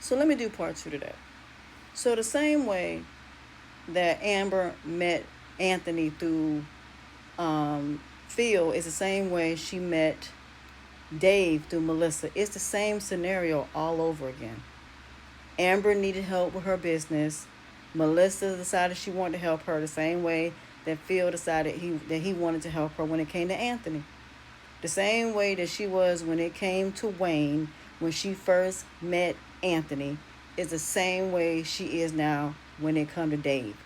So let me do part two to that. So the same way that Amber met Anthony through Phil is the same way she met Dave through Melissa. It's the same scenario all over again. Amber needed help with her business. Melissa decided she wanted to help her the same way that Phil decided he wanted to help her when it came to Anthony. The same way that she was when it came to Wayne when she first met Anthony is the same way she is now when it comes to Dave.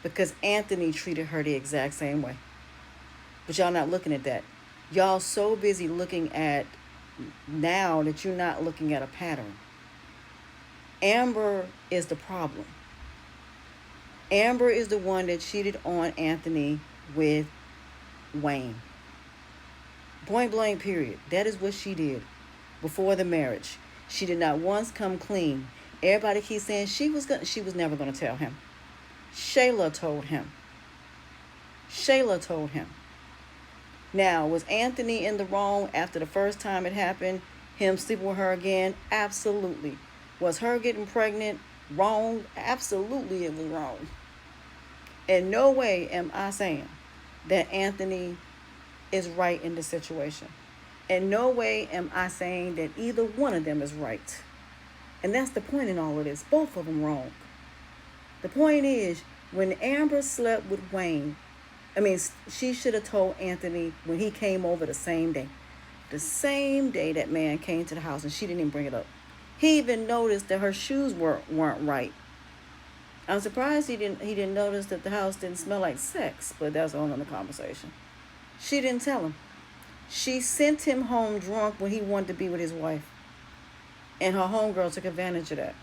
Because Anthony treated her the exact same way. But y'all not looking at that. Y'all so busy looking at now that you're not looking at a pattern. Amber is the problem. Amber is the one that cheated on Anthony with Wayne. Point blank, period. That is what she did before the marriage. She did not once come clean. Everybody keeps saying she was never gonna tell him. Shayla told him. Shayla told him. Now, was Anthony in the wrong after the first time it happened? Him sleeping with her again? Absolutely. Was her getting pregnant wrong? Absolutely, it was wrong. In no way am I saying that Anthony is right in the situation. In no way am I saying that either one of them is right. And that's the point in all of this. Both of them wrong. The point is, when Amber slept with Wayne, she should have told Anthony when he came over the same day. The same day that man came to the house, and she didn't even bring it up. He even noticed that her shoes weren't right. I'm surprised he didn't notice that the house didn't smell like sex, but that's another conversation. She didn't tell him. She sent him home drunk when he wanted to be with his wife. And her homegirl took advantage of that.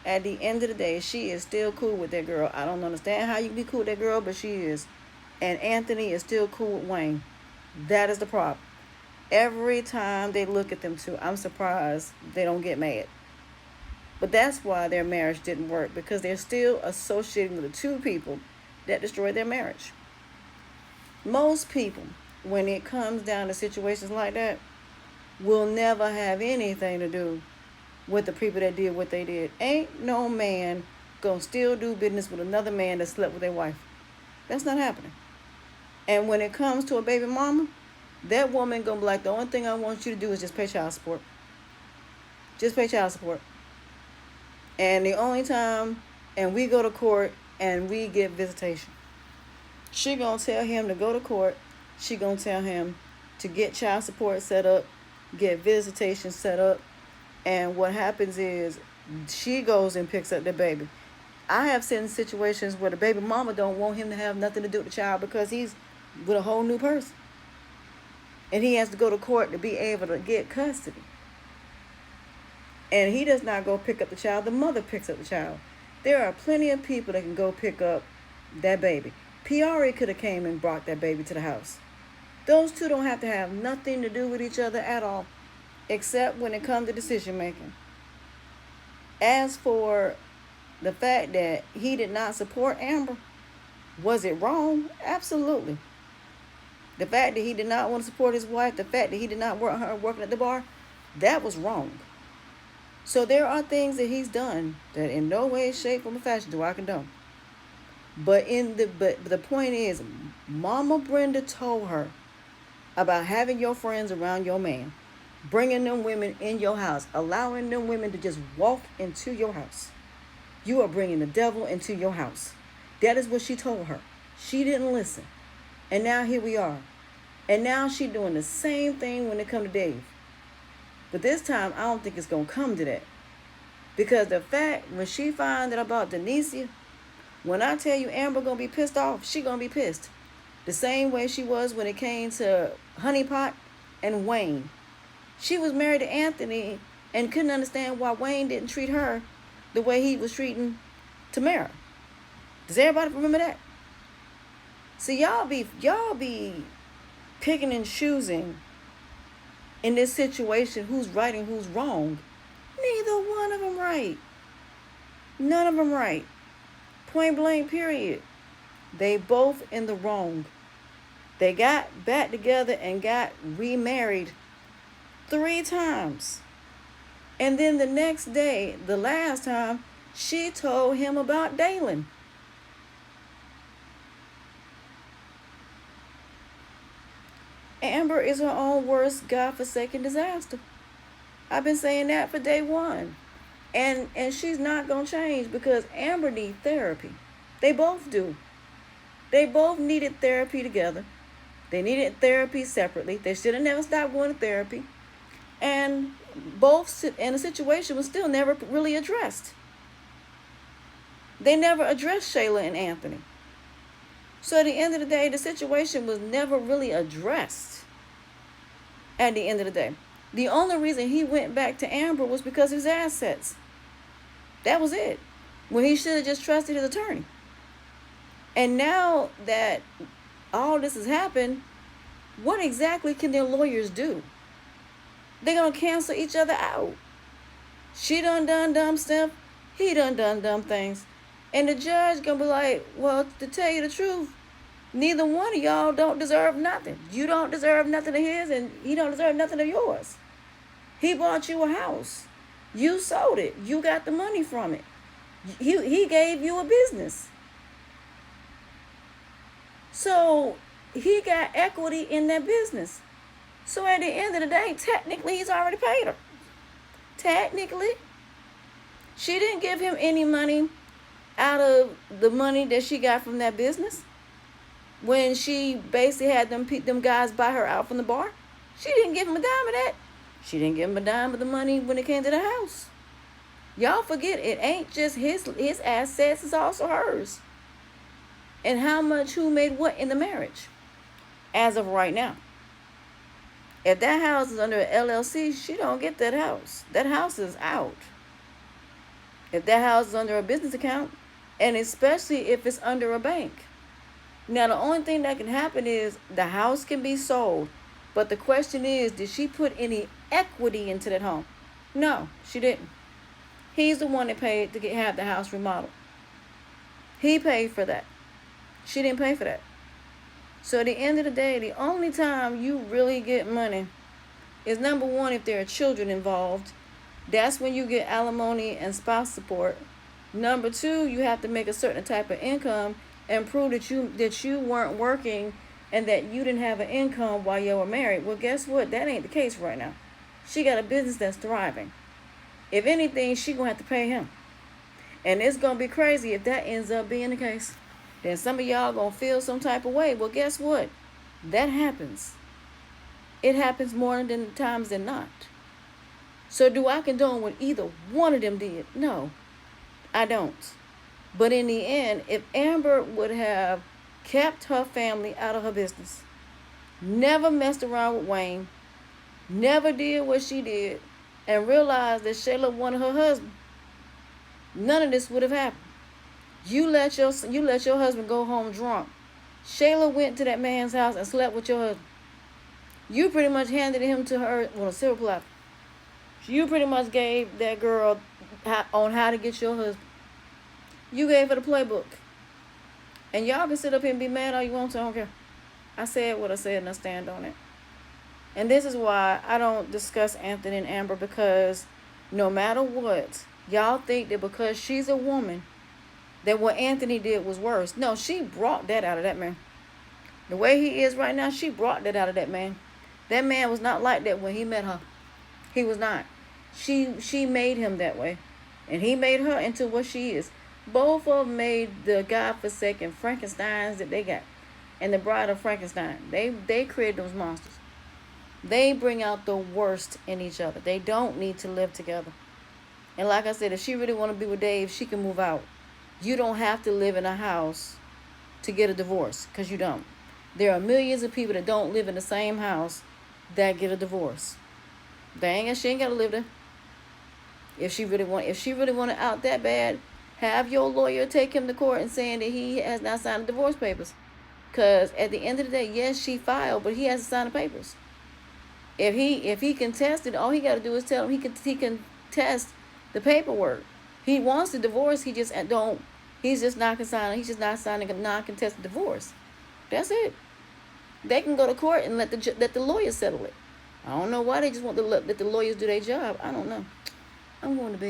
At the end of the day, she is still cool with that girl. I don't understand how you can be cool with that girl, but she is. And Anthony is still cool with Wayne. That is the problem. Every time they look at them two, I'm surprised they don't get mad. But that's why their marriage didn't work, because they're still associating with the two people that destroyed their marriage. Most people, when it comes down to situations like that, will never have anything to do with the people that did what they did. Ain't no man gonna still do business with another man that slept with their wife. That's not happening. And when it comes to a baby mama, that woman gonna be like, the only thing I want you to do is just pay child support. Just pay child support. And the only time, and we go to court and we get visitation. She gonna tell him to go to court. She gonna tell him to get child support set up, get visitation set up. And what happens is she goes and picks up the baby. I have seen situations where the baby mama don't want him to have nothing to do with the child because he's with a whole new person. And he has to go to court to be able to get custody. And he does not go pick up the child. The mother picks up the child. There are plenty of people that can go pick up that baby. Piari could have came and brought that baby to the house. Those two don't have to have nothing to do with each other at all, except when it comes to decision making. As for the fact that he did not support Amber, was it wrong? Absolutely. The fact that he did not want to support his wife, the fact that he did not want her working at the bar, that was wrong. So there are things that he's done that in no way, shape, or fashion do I condone. But the point is, Mama Brenda told her about having your friends around your man, bringing them women in your house, allowing them women to just walk into your house. You are bringing the devil into your house. That is what she told her. She didn't listen. And now here we are. And now she's doing the same thing when it comes to Dave. But this time, I don't think it's going to come to that. Because the fact, when she finds out about Denicia, when I tell you Amber going to be pissed off, she going to be pissed. The same way she was when it came to Honeypot and Wayne. She was married to Anthony and couldn't understand why Wayne didn't treat her the way he was treating Tamara. Does everybody remember that? See, y'all be picking and choosing in this situation who's right and who's wrong. Neither one of them right. None of them right. Point blank, period. They both in the wrong. They got back together and got remarried 3 times. And then the next day, the last time, she told him about Dalen. Amber is her own worst godforsaken disaster. I've been saying that for day one. And she's not gonna change because Amber needs therapy. They both do. They both needed therapy together. They needed therapy separately. They should have never stopped going to therapy. And the situation was still never really addressed. They never addressed Shayla and Anthony. So at the end of the day, the situation was never really addressed. At the end of the day, the only reason he went back to Amber was because of his assets. That was it. When he should have just trusted his attorney. And now that all this has happened, what exactly can their lawyers do? They're going to cancel each other out. She done dumb stuff. He done dumb things. And the judge going to be like, well, to tell you the truth, neither one of y'all don't deserve nothing. You don't deserve nothing of his, and he don't deserve nothing of yours. He bought you a house. You sold it. You got the money from it. He gave you a business. So he got equity in that business. So at the end of the day, technically, he's already paid her. Technically. She didn't give him any money out of the money that she got from that business. When she basically had them guys buy her out from the bar, she didn't give him a dime of that. She didn't give him a dime of the money when it came to the house. Y'all forget, it ain't just his assets, it's also hers. And how much who made what in the marriage as of right now. If that house is under an LLC, she don't get that house. That house is out. If that house is under a business account, and especially if it's under a bank. Now, the only thing that can happen is the house can be sold. But the question is, did she put any equity into that home? No, she didn't. He's the one that paid to have the house remodeled. He paid for that. She didn't pay for that. So at the end of the day, the only time you really get money is, number one, if there are children involved. That's when you get alimony and spouse support. Number two, you have to make a certain type of income and prove that you weren't working and that you didn't have an income while you were married. Well, guess what? That ain't the case right now. She got a business that's thriving. If anything, she gonna have to pay him. And it's gonna be crazy if that ends up being the case. Then some of y'all gonna feel some type of way. Well, guess what? That happens. It happens more than times than not. So do I condone what either one of them did? No, I don't. But in the end, if Amber would have kept her family out of her business, never messed around with Wayne, never did what she did, and realized that Shayla wanted her husband, none of this would have happened. You let your husband go home drunk. Shayla went to that man's house and slept with your husband. You pretty much handed him to her on a silver platter. You pretty much gave that girl on how to get your husband. You gave her the playbook. And y'all can sit up here and be mad all you want to. I don't care. I said what I said and I stand on it. And this is why I don't discuss Anthony and Amber, because no matter what, y'all think that because she's a woman, that what Anthony did was worse. No, she brought that out of that man. The way he is right now, she brought that out of that man. That man was not like that when he met her. He was not. She made him that way. And he made her into what she is. Both of them made the godforsaken Frankensteins that they got. And the Bride of Frankenstein. They created those monsters. They bring out the worst in each other. They don't need to live together. And like I said, if she really want to be with Dave, she can move out. You don't have to live in a house to get a divorce, because you don't. There are millions of people that don't live in the same house that get a divorce. She ain't gotta live there. If she really want it out that bad, have your lawyer take him to court and saying that he has not signed the divorce papers. Because at the end of the day, yes, she filed, but he has to sign the papers. If he contested, all he got to do is tell him he can test the paperwork. He wants the divorce. He's just not signing a non-contested divorce. That's it. They can go to court and let the lawyer settle it. I don't know why they just want to let the lawyers do their job. I don't know. I'm going to bed.